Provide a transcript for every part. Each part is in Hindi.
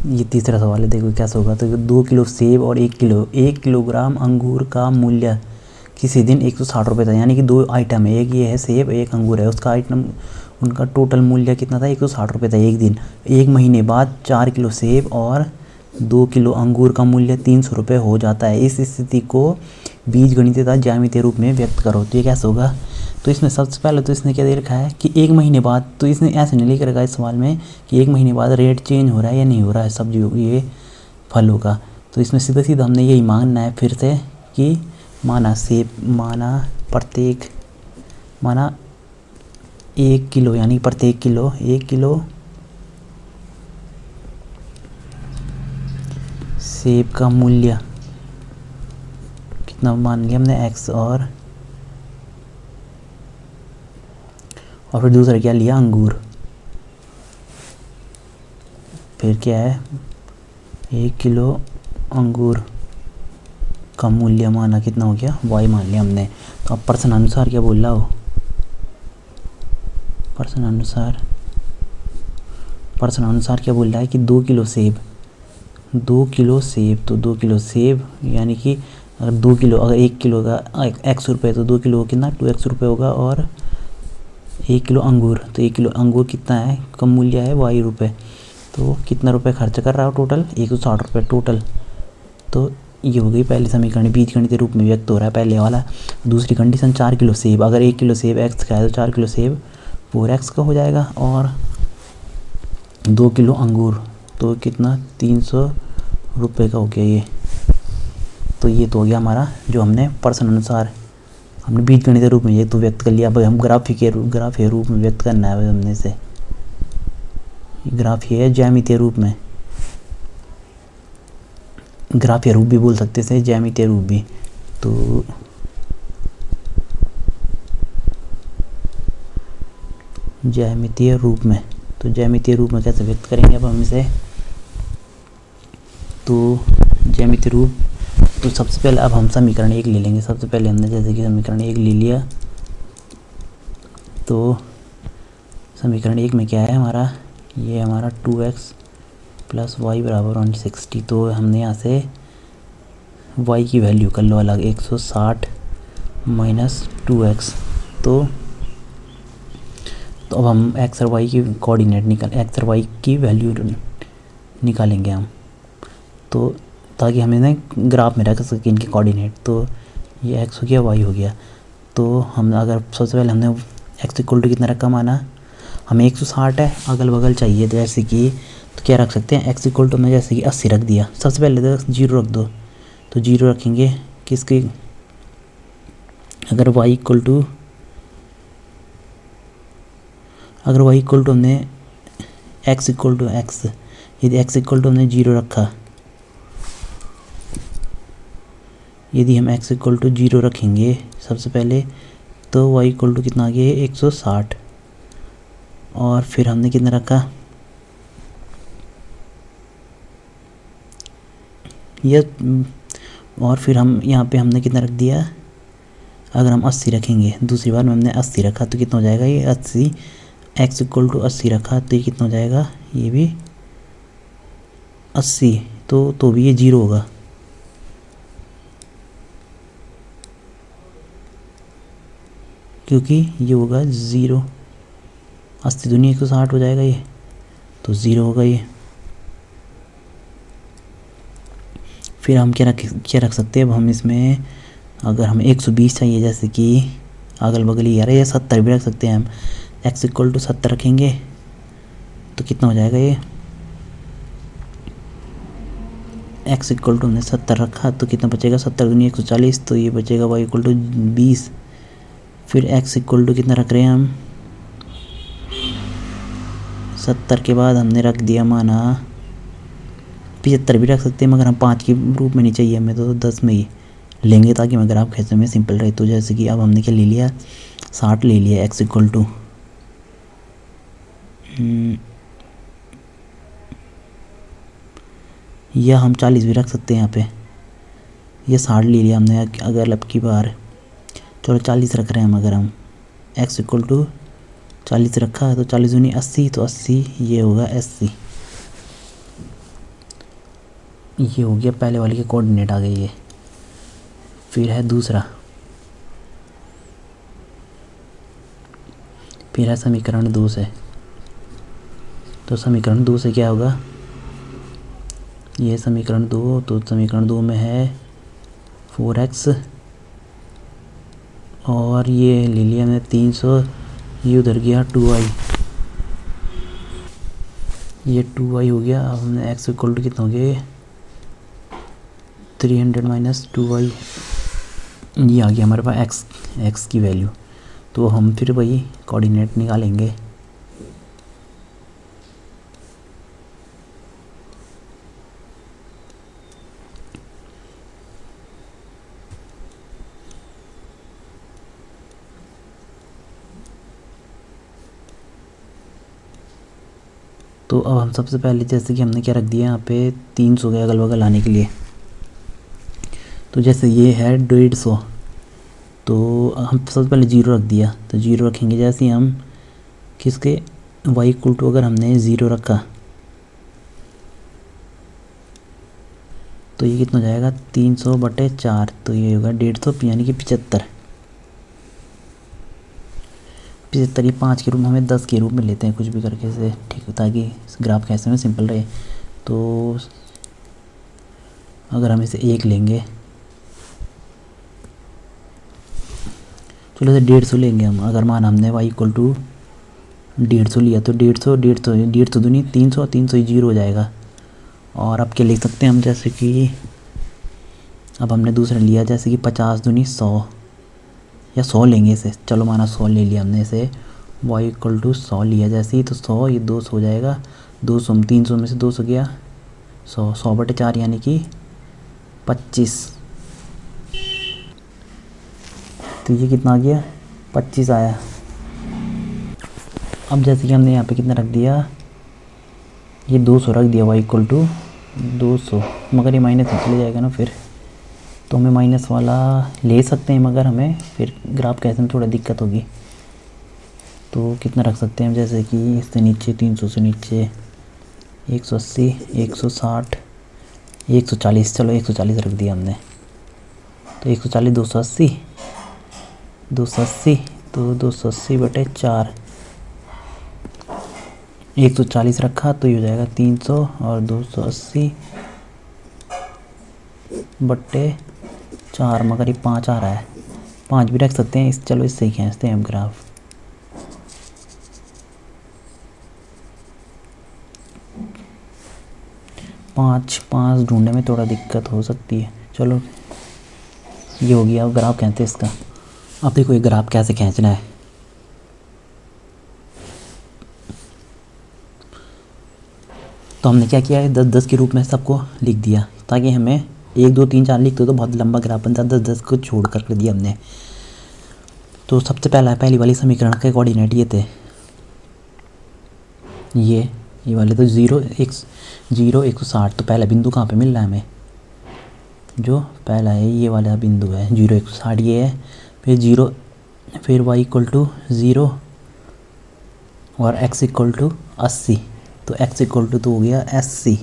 ये तीसरा सवाल है, देखो कैसा होगा। तो 2 किलो सेब और 1 किलोग्राम अंगूर का मूल्य किसी दिन 160 रुपये था। यानी कि दो आइटम है, एक ये है सेब, एक अंगूर है। उसका आइटम, उनका टोटल मूल्य कितना था? 160 रुपये था एक दिन। एक महीने बाद 4 किलो सेब और 2 किलो अंगूर का मूल्य 300 रुपये हो जाता है। इस स्थिति को बीजगणित तथा ज्यामितीय रूप में व्यक्त करो। तो ये कैसे होगा? तो इसमें सबसे पहले तो इसने क्या दे रखा है कि एक महीने बाद, तो इसने ऐसे नहीं लिख रखा है इस सवाल में कि एक महीने बाद रेट चेंज हो रहा है या नहीं हो रहा है सब्जियों, ये फलों का। तो इसमें सीधा सीधा हमने यही मानना है फिर से कि माना सेब, माना 1 किलो, यानी प्रत्येक किलो 1 किलो सेब का मूल्य कितना मान लिया हमने? x। और फिर दूसरा क्या लिया? अंगूर। फिर क्या है? 1 किलो अंगूर का मूल्य माना कितना हो गया? y मान लिया हमने। तो अब प्रश्न अनुसार क्या बोल रहा हो? प्रश्न अनुसार क्या बोल रहा है कि 2 किलो सेब, 2 किलो सेब, तो 2 किलो सेब यानी कि अगर 2 किलो, अगर 1 किलो का x रुपये, तो 2 किलो कितना? 2x रुपये होगा। और 1 किलो अंगूर, तो 1 किलो अंगूर कितना है? कम मूल्य है y रुपये। तो कितना रुपए खर्च कर रहा हो टोटल? 160 रुपये टोटल। तो ये हो गई पहली समीकरण, बीजगणित रूप में व्यक्त हो रहा है पहले वाला। दूसरी कंडीशन 4 किलो सेब, अगर 1 किलो सेब x का है तो 4 किलो सेब 4x का हो जाएगा। और 2 किलो अंगूर तो कितना? 300 रुपये का हो गया ये। तो ये तो हो गया हमारा जो हमने प्रश्न अनुसार हमने बीजगणित रूप में ये तो व्यक्त कर लिया। अब हम ग्राफ के रूप में व्यक्त करना है हमने से। ग्राफ ये है ज्यामितीय रूप में, ग्राफीय रूप भी बोल सकते हैं, ज्यामितीय रूप भी। तो ज्यामितीय रूप में, तो ज्यामितीय रूप में कैसे व्यक्त करेंगे अब हम इसे? तो ज्यामितीय रूप, तो सबसे पहले अब हम समीकरण 1 ले लेंगे। सबसे पहले हमने जैसे कि समीकरण 1 ले लिया, तो समीकरण 1 में क्या है हमारा? ये हमारा 2x प्लस वाई बराबर 160। तो हमने यहाँ से y की वैल्यू कर लो अलग, 160 माइनस 2x। तो अब हम x और y की कोऑर्डिनेट x और y की वैल्यू निकालेंगे हम, तो ताकि हमें ना ग्राफ में रख सके इनके कोऑर्डिनेट। तो ये x हो गया, y हो गया। तो हम अगर सबसे पहले हमने x इक्वल टू कितना रखा माना? हमें 160 है, अगल बगल चाहिए, जैसे कि तो क्या रख सकते हैं? x इक्वल टू में जैसे कि 80 रख दिया। सबसे पहले तो 0 रख दो, तो 0 रखेंगे किसके? अगर y इक्वल टू हमने x इक्वल टू x, यदि x इक्वल टू हमने 0 रखा, यदि हम x इक्वल टू 0 रखेंगे सबसे पहले, तो y इक्वल टू कितना आ गया? 160। और फिर हमने कितना रखा? और फिर हम यहाँ पे हमने कितना रख दिया? अगर हम 80 रखेंगे, दूसरी बार में हमने 80 रखा तो कितना हो जाएगा? ये 80, x इक्वल टू 80 रखा तो ये कितना हो जाएगा? ये भी 80। तो भी ये 0 होगा, क्योंकि ये होगा 0। 80 दूनी 160 हो जाएगा ये, तो 0 होगा ये। फिर हम क्या रख सकते हैं? अब हम इसमें अगर हमें 120 चाहिए, जैसे कि अगल बगल ही आ रहा है, या 70 भी रख सकते हैं हम। x इक्वल टू 70 रखेंगे तो कितना हो जाएगा ये? x इक्वल टू हमने 70 रखा तो कितना बचेगा? 70 दूनी 140, तो ये बचेगा y इक्वल टू 20। फिर x इक्वल टू कितना रख रहे हैं हम? 70 के बाद हमने रख दिया माना 75 भी रख सकते हैं, मगर हम 5 के रूप में नहीं चाहिए हमें, तो 10 में ही लेंगे ताकि हमें ग्राफ खींचने में सिंपल रहे। तो जैसे कि अब हमने क्या ले लिया? 60 ले लिया x इक्वल टू, या हम 40 भी रख सकते हैं यहाँ पे। ये 60 ले लिया हमने, अगर अब की बार चलो 40 रख रहे हैं हम। अगर हम x इक्वल टू 40 रखा तो 40 दूनी 80, तो 80 ये होगा 80। ये हो गया पहले वाले के कोऑर्डिनेट आ गए ये। फिर है दूसरा, फिर है समीकरण 2 से। तो समीकरण 2 से क्या होगा, ये समीकरण 2, तो समीकरण 2 में है 4x और ये ले लिया हमने 300, ये उधर गया 2y, ये 2y हो गया। अब हमने x इक्वल टू कितना हो गया, 300 माइनस 2y, ये आ गया हमारे पास x की वैल्यू। तो हम फिर वही कोऑर्डिनेट निकालेंगे। तो अब हम सबसे पहले जैसे कि हमने क्या रख दिया यहाँ पे 300 के अगल बगल आने के लिए। तो जैसे ये है 150, तो हम सबसे पहले 0 रख दिया। तो 0 रखेंगे जैसे ही हम किसके y इक्वल टू, अगर हमने 0 रखा तो ये कितना हो जाएगा 300/4, तो ये होगा 150 यानी कि 75। ये 5 के रूप में, हमें 10 के रूप में लेते हैं कुछ भी करके से, ठीक, ताकि ग्राफ कैसे में सिंपल रहे। तो अगर हम इसे 1 लेंगे, चलो इसे 150 लेंगे हम। अगर मान हमने y इक्वल टू 150 लिया तो 150 दूनी 300, 300 ही 0 हो जाएगा। और अब क्या लिख सकते हैं हम, जैसे कि अब हमने दूसरा लिया जैसे कि 50 दूनी 100, या 100 लेंगे इसे, चलो माना 100 ले लिया हमने इसे, y इक्वल टू 100 लिया जैसे ही, तो 100 ये 200 हो जाएगा, 200 में 300 में से 200 गया, 100/4 यानी कि 25। तो ये कितना आ गया 25 आया। अब जैसे कि हमने यहाँ पे कितना रख दिया, ये 200 रख दिया y इक्वल टू 200, मगर ये माइनस में चले जाएगा ना फिर, तो हमें माइनस वाला ले सकते हैं, मगर हमें फिर ग्राफ कैसे में थोड़ा दिक्कत होगी। तो कितना रख सकते हैं हम, जैसे कि इससे नीचे 300 से नीचे 180, 160, 140, चलो 140 रख दिया हमने। तो 140, 280, 280, तो 280/4, 140 रखा तो ये हो जाएगा 300, और 280/4, मगर ये 5 आ रहा है, 5 भी रख सकते हैं चलो इससे ही खींचते हैं हम ग्राफ। पाँच ढूंढने में थोड़ा दिक्कत हो सकती है, चलो ये हो गया। अब ग्राफ खींचते हैं इसका। अब देखो ये ग्राफ कैसे खींचना है। तो हमने क्या किया है, 10-10 के रूप में सबको लिख दिया, ताकि हमें 1 2 3 4 लिखते तो बहुत लंबा ग्राफ बनता, 10-10 को छोड़ कर दिया हमने। तो सबसे पहली वाली समीकरण के कोऑर्डिनेट ये थे, ये वाले तो 0 160। तो पहला बिंदु कहाँ पे मिल रहा है हमें, जो पहला है ये वाला बिंदु है 0 160, ये है। फिर 0, फिर y इक्वल टू 0 और x इक्वल टू 80, तो x इक्वल टू तो हो गया 80,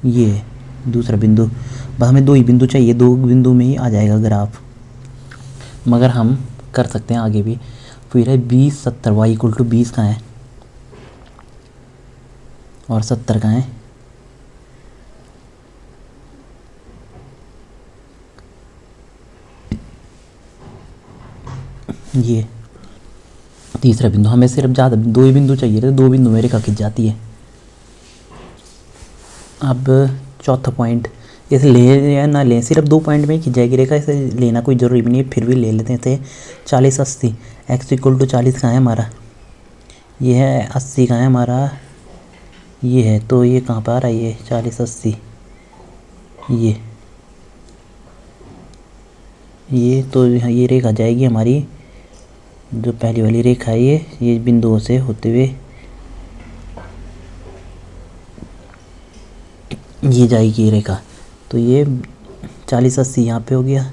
ये दूसरा बिंदु। बस हमें 2 ही बिंदु चाहिए, 2 बिंदु में ही आ जाएगा ग्राफ, मगर हम कर सकते हैं आगे भी। फिर है 20 70, y इक्वल टू 20 कहाँ है और 70 कहाँ है, ये तीसरा बिंदु। हमें सिर्फ ज़्यादा 2 ही बिंदु चाहिए थे, 2 बिंदु में रेखा खिंच जाती है। अब चौथा पॉइंट, इसे ले या ना लें, सिर्फ 2 पॉइंट में ही खिंच जाएगी रेखा, इसे लेना कोई ज़रूरी भी नहीं है, फिर भी ले लेते थे। 40 80, x इक्वल टू 40 कहाँ है हमारा, ये है 80 कहाँ है हमारा, ये है, तो ये कहाँ पर आ रहा है, ये 40 80, ये तो ये रेखा जाएगी हमारी, जो पहली वाली रेखा है ये बिंदुओं से होते हुए ये जाएगी ये रेखा। तो ये 40 80 यहाँ पे हो गया,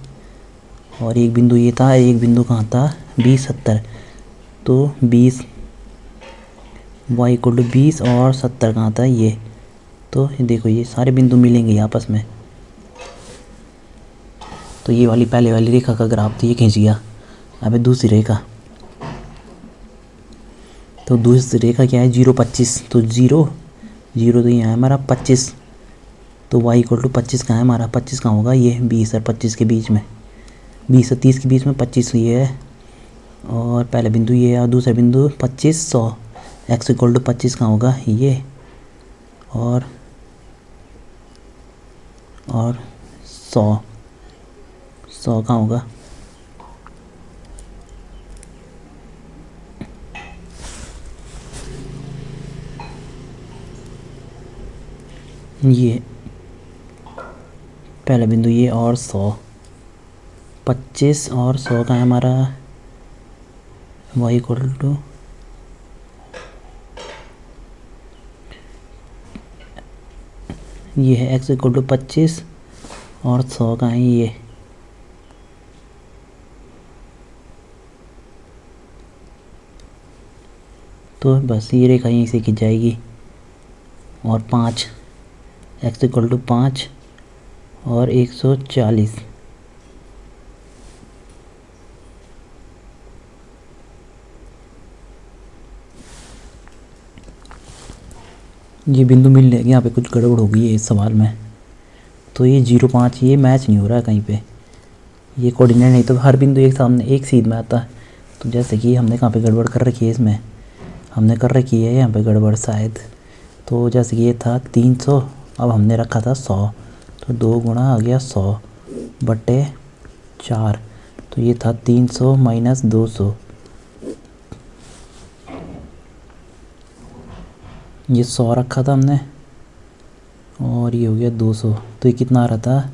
और एक बिंदु ये था, एक बिंदु कहाँ था 20 70, तो 20 y इक्वल टू 20 और 70 कहाँ था ये, तो ये देखो ये सारे बिंदु मिलेंगे आपस में। तो ये वाली पहले वाली रेखा का ग्राफ तो ये खींच गया। अब दूसरी रेखा, तो दूसरी रेखा क्या है 0, 25। तो 0 0 तो यहाँ है हमारा 25। तो y इक्वल टू 25 कहाँ है हमारा, 25 कहाँ होगा, ये 20 और 25 के बीच में, 20 और 30 के बीच में 25 ये है। और पहला बिंदु ये है और दूसरा बिंदु 25, 100। x इक्वल टू 25 कहाँ होगा, ये और 100 कहाँ होगा, ये पहला बिंदु ये और 100, 25 और 100 का है हमारा y इक्वल टू ये है x इक्वल टू 25 और 100 का है ये। तो बस ये रेखा यहीं से खींच जाएगी। और 5 x इक्वल टू 5 और 140। ये बिंदु मिल लेंगे, यहाँ पे कुछ गड़बड़ हो गई है इस सवाल में। तो ये 0, 5 ये मैच नहीं हो रहा है कहीं पे, ये कोऑर्डिनेट नहीं, तो हर बिंदु एक सामने एक सीध में आता है। तो जैसे कि हमने कहाँ पे गड़बड़ कर रखी है, इसमें हमने कर रखी है यहाँ पे गड़बड़ शायद। तो जैसे कि ये था 300, अब हमने रखा था 100, तो 2 गुणा आ गया 100 बटे 4। तो ये था 300 माइनस 200, ये 100 रखा था हमने और ये हो गया 200। तो ये कितना आ रहा था,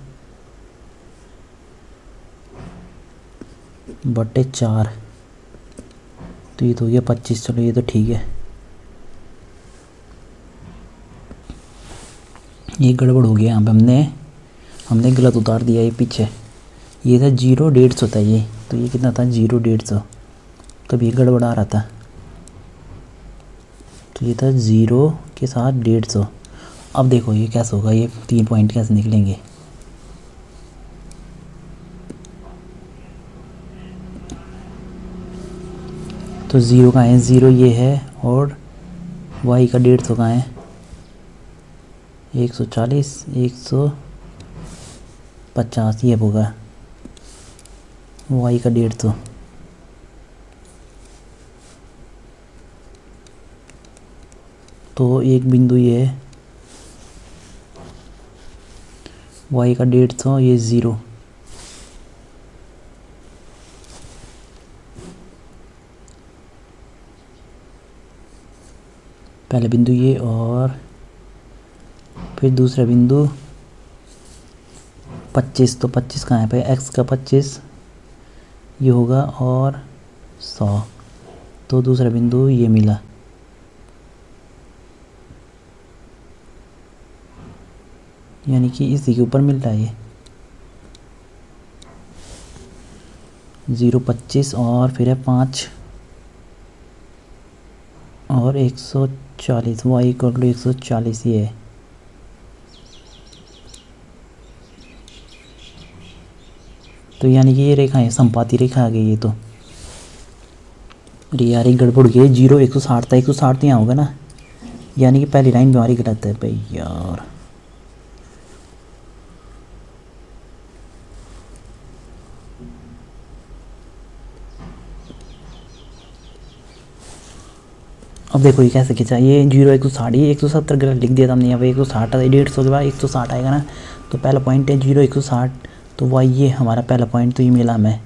बटे 4। तो ये तो हो गया 25। चलो ये तो ठीक है, ये गड़बड़ हो गया यहाँ पे, हमने गलत उतार दिया ये पीछे। ये था 0, 150 था ये, तो ये कितना था 0, 150, तब ये गड़बड़ आ रहा था। तो ये था 0 के साथ 150। अब देखो ये कैसे होगा, ये 3 पॉइंट कैसे निकलेंगे। तो 0 कहाँ है, 0 ये है और y का 150 कहाँ है, 140, 150 ये होगा y का 150। तो एक बिंदु ये है y का 150, ये 0, पहला बिंदु ये और फिर दूसरा बिंदु 25। तो 25 कहाँ है भाई, x का 25 ये होगा और 100। तो दूसरा बिंदु ये मिला, यानी कि इसी के ऊपर मिल रहा है ये 0, 25 और फिर है 5 और 140, y इक्वल टू 140 ये है। तो यानी कि ये रेखा है, संपाती रेखा आ गई ये। तो अरे यार एक गड़बड़ गई, 0, 160 था, 160 तो यहाँ होगा ना, यानी कि पहली लाइन हमारी गलत है भाई यार। अब देखो ये कैसे खींचा, ये 0, 160, ये 170 गलत लिख दिया था हमने यहाँ पे, 160 था, 150 के बाद 160 आएगा ना। तो पहला पॉइंट है 0, 160, तो वह ये हमारा पहला पॉइंट तो ये मिला हमें।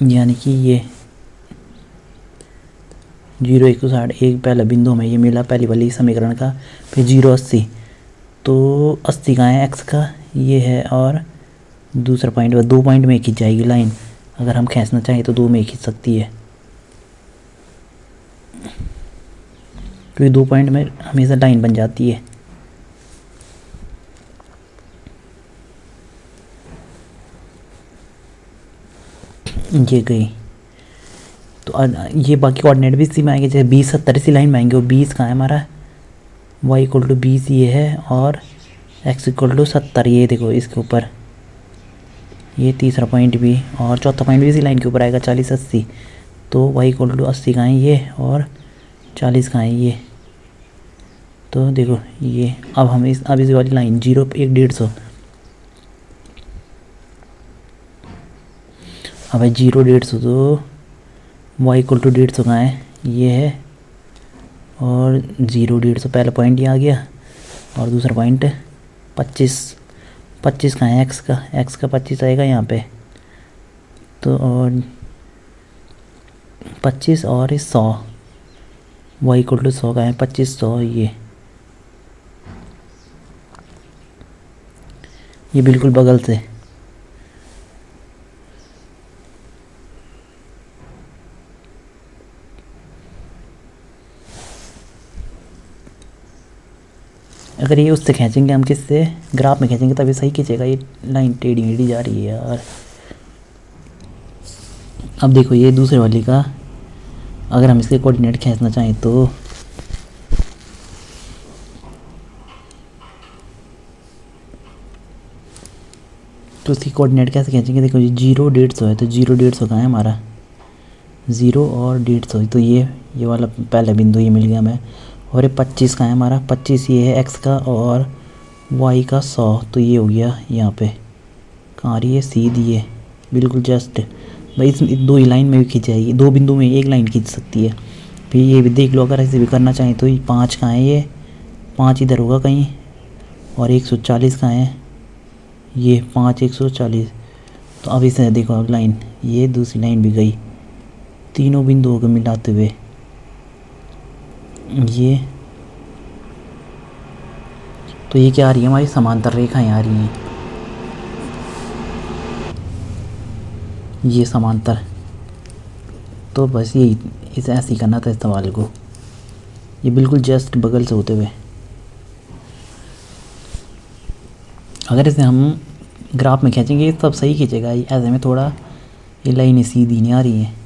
यानी कि ये 0, 160 एक पहला बिंदु हमें ये मिला पहली वाली समीकरण का। फिर 0, 80, तो 80 कहाँ है, x का ये है और दूसरा पॉइंट, 2 पॉइंट में खींच जाएगी लाइन। अगर हम खींचना चाहें तो 2 में खींच सकती है, क्योंकि 2 पॉइंट में हमेशा लाइन बन जाती है। ये गई। तो ये बाकी कोऑर्डिनेट भी इसी में आएंगे, जैसे 20 70 इसी लाइन में आएंगे। और 20 कहाँ है हमारा, y इक्वल टू 20 ये है, और x इक्वल टू 70 ये देखो इसके ऊपर, ये तीसरा पॉइंट भी, और चौथा पॉइंट भी इसी लाइन के ऊपर आएगा 40 80। तो y इक्वल टू 80 कहाँ है ये, और 40 कहाँ है ये। तो देखो ये अब हम इस वाली लाइन 0 1 150, अब है 0 150, तो y इक्वल टू 150 कहाँ है, ये है, और 0 150 पहला पॉइंट ये आ गया, और दूसरा पॉइंट 25 25 कहाँ है, x का 25 आएगा यहाँ पे। तो और 25 और 100, y इक्वल टू 100 का है, 25 100 ये बिल्कुल बगल से। अगर ये उससे खींचेंगे हम, किससे, ग्राफ में खींचेंगे तभी सही खींचेगा। ये लाइन टेढ़ी मेढ़ी जा रही है यार। अब देखो ये दूसरे वाली का अगर हम इसके कोऑर्डिनेट खींचना चाहें तो उसकी कोऑर्डिनेट कैसे खींचेंगे। देखो ये 0 150 है, तो 0 150 कहाँ है हमारा, 0 और 150, तो ये वाला पहला बिंदु ये मिल गया हमें। और ये 25 कहाँ है हमारा, 25 ये है x का, और y का 100, तो ये हो गया यहाँ पे। कहाँ आ रही है, सीधी है बिल्कुल जस्ट। भाई इस दो ही लाइन में भी खींच जाएगी, दो बिंदु में एक लाइन खींच सकती है। फिर ये भी देख लो, अगर ऐसे भी करना चाहें तो ये 5 कहाँ है, ये 5 इधर होगा कहीं, और 140 कहाँ है, ये 5 140। तो अब इसे देखो अब लाइन, ये दूसरी लाइन भी गई, तीनों बिंदुओं को मिलाते हुए ये। तो ये क्या आ रही है, हमारी समांतर रेखाएं आ रही हैं, ये समांतर। तो बस यही, इसे ऐसे ही करना था इस सवाल को, ये बिल्कुल जस्ट बगल से होते हुए। अगर इसे हम ग्राफ में खींचेंगे तब सही खींचेगा, ऐसे में थोड़ा ये लाइनें सीधी नहीं आ रही हैं।